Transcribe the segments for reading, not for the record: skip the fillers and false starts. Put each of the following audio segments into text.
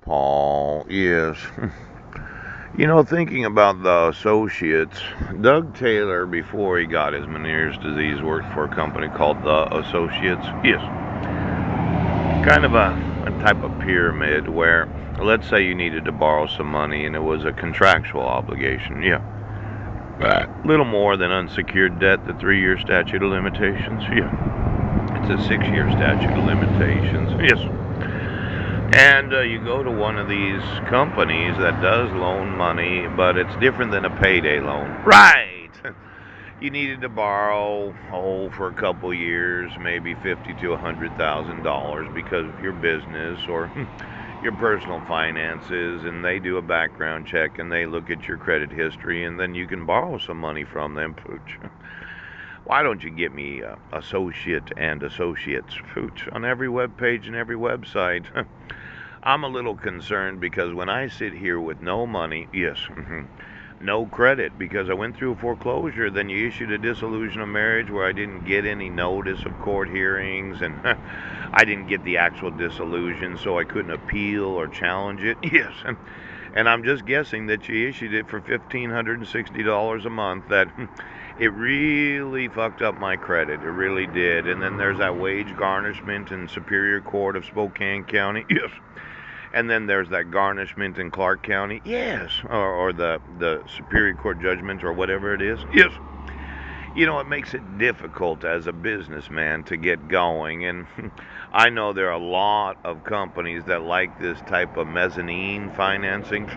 Paul, yes. Thinking about the associates, Doug Taylor, before he got his Meniere's disease, worked for a company called the Associates. Yes. Kind of a type of pyramid where, let's say you needed to borrow some money and it was a contractual obligation. Yeah. Little more than unsecured debt, the 3-year statute of limitations. Yeah. It's a 6-year statute of limitations. Yes. And you go to one of these companies that does loan money, but it's different than a payday loan. Right. You needed to borrow, for a couple years, maybe $50 to $100,000 because of your business or your personal finances, and they do a background check and they look at your credit history, and then you can borrow some money from them. Pooch. Why don't you get me associate and associates, Pooch, on every web page and every website? I'm a little concerned because when I sit here with no money, yes, no credit, because I went through a foreclosure, then you issued a dissolution of marriage where I didn't get any notice of court hearings, and I didn't get the actual dissolution, so I couldn't appeal or challenge it. Yes, and I'm just guessing that you issued it for $1,560 a month. That it really fucked up my credit. It really did. And then there's that wage garnishment in Superior Court of Spokane County. Yes. And then there's that garnishment in Clark County. Yes. Or the Superior Court judgment or whatever it is. Yes. It makes it difficult as a businessman to get going. And I know there are a lot of companies that like this type of mezzanine financing.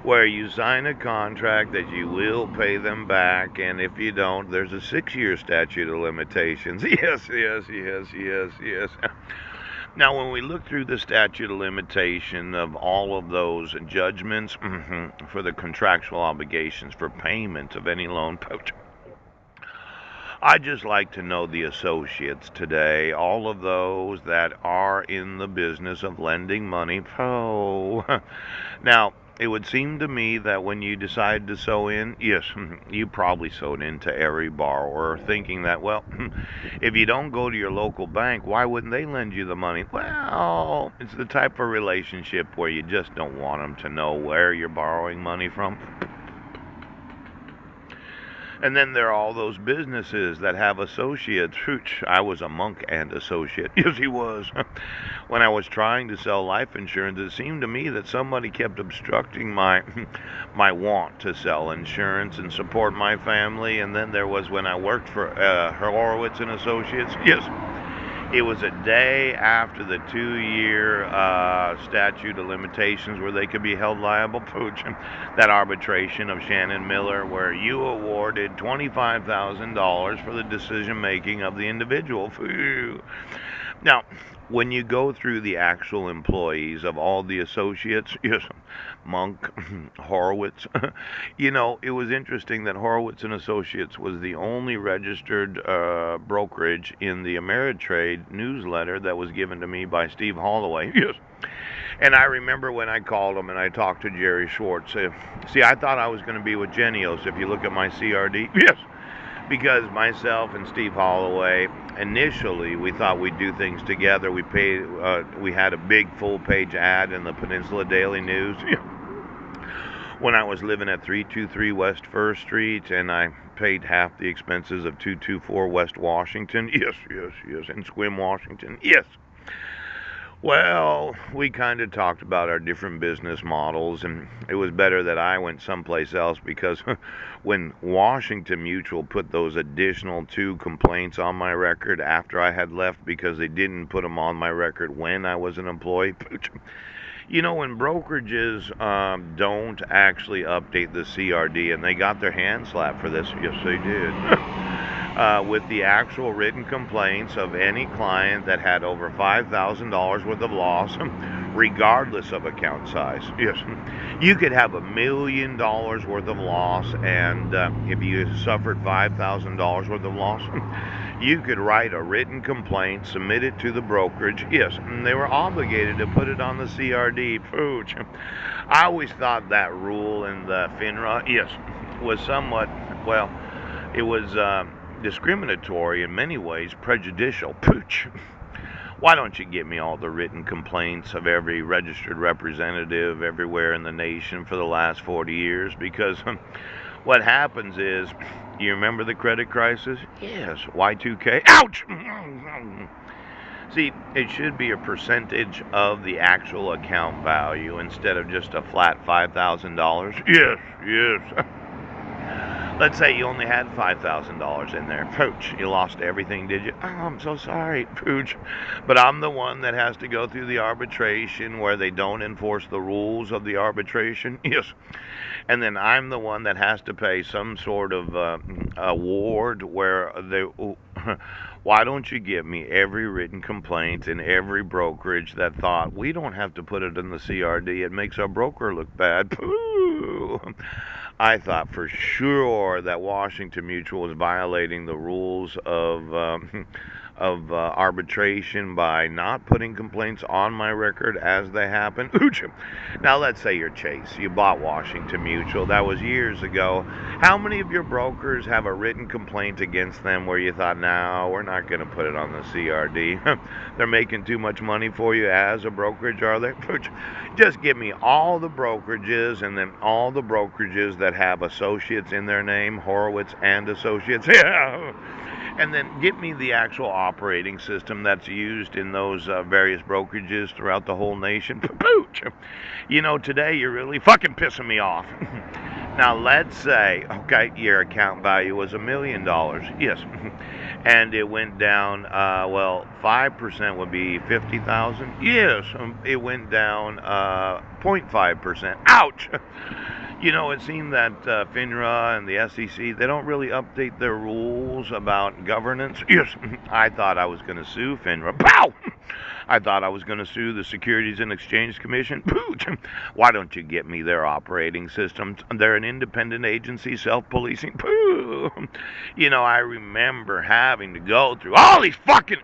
Where you sign a contract that you will pay them back, and if you don't, there's a 6-year statute of limitations. Yes, yes, yes, yes, yes. Now, when we look through the statute of limitation of all of those judgments for the contractual obligations for payment of any loan, I just like to know the associates today, all of those that are in the business of lending money. Now, it would seem to me that when you decide to sow in, yes, you probably sowed into every borrower, thinking that, well, if you don't go to your local bank, why wouldn't they lend you the money? Well, it's the type of relationship where you just don't want them to know where you're borrowing money from. And then there are all those businesses that have associates. Hooch, I was a monk and associate. Yes, he was. When I was trying to sell life insurance, it seemed to me that somebody kept obstructing my want to sell insurance and support my family. And then there was when I worked for Horowitz and Associates. Yes, it was a day after the 2-year statute of limitations where they could be held liable. Pooch, that arbitration of Shannon Miller where you awarded $25,000 for the decision making of the individual. Now, when you go through the actual employees of all the associates, yes, Monk, Horowitz, it was interesting that Horowitz and Associates was the only registered brokerage in the Ameritrade newsletter that was given to me by Steve Holloway. Yes. And I remember when I called him and I talked to Jerry Schwartz. See, I thought I was going to be with Genios if you look at my CRD. Yes. Because myself and Steve Holloway, initially, we thought we'd do things together. We had a big full-page ad in the Peninsula Daily News when I was living at 323 West First Street, and I paid half the expenses of 224 West Washington. Yes, yes, yes, in Sequim, Washington. Yes. Well, we kind of talked about our different business models, and it was better that I went someplace else because when Washington Mutual put those additional 2 complaints on my record after I had left because they didn't put them on my record when I was an employee, when brokerages don't actually update the CRD, and they got their hand slapped for this, yes, they did. With the actual written complaints of any client that had over $5,000 worth of loss, regardless of account size. Yes, you could have $1 million worth of loss, and if you suffered $5,000 worth of loss, you could write a written complaint, submit it to the brokerage. Yes, and they were obligated to put it on the CRD. Pooch. I always thought that rule in the FINRA, yes, was somewhat, well, it was discriminatory in many ways, prejudicial. Pooch. Why don't you get me all the written complaints of every registered representative everywhere in the nation for the last 40 years? Because what happens is, you remember the credit crisis? Yes, Y2K. Ouch! See, it should be a percentage of the actual account value instead of just a flat $5,000. Yes, yes. Let's say you only had $5,000 in there. Pooch, you lost everything, did you? Oh, I'm so sorry, Pooch. But I'm the one that has to go through the arbitration where they don't enforce the rules of the arbitration. Yes. And then I'm the one that has to pay some sort of award where they. Why don't you give me every written complaint in every brokerage that thought we don't have to put it in the CRD? It makes our broker look bad. Pooh. I thought for sure that Washington Mutual was violating the rules of arbitration by not putting complaints on my record as they happen. Now let's say you're Chase. You bought Washington Mutual. That was years ago. How many of your brokers have a written complaint against them where you thought, no, we're not going to put it on the CRD? They're making too much money for you as a brokerage, are they? Just give me all the brokerages and then all the brokerages that have associates in their name, Horowitz and Associates. Yeah. And then get me the actual operating system that's used in those various brokerages throughout the whole nation. Pooch! You know, today you're really fucking pissing me off. Now, let's say, okay, your account value was $1 million. Yes. And it went down, 5% would be 50,000. Yes. It went down 0.5%. Ouch! You know, it seemed that FINRA and the SEC, they don't really update their rules about governance. Yes, I thought I was going to sue FINRA. Pow! I thought I was going to sue the Securities and Exchange Commission. Pooch! Why don't you get me their operating systems? They're an independent agency, self-policing. Pooh! You know, I remember having to go through all these fucking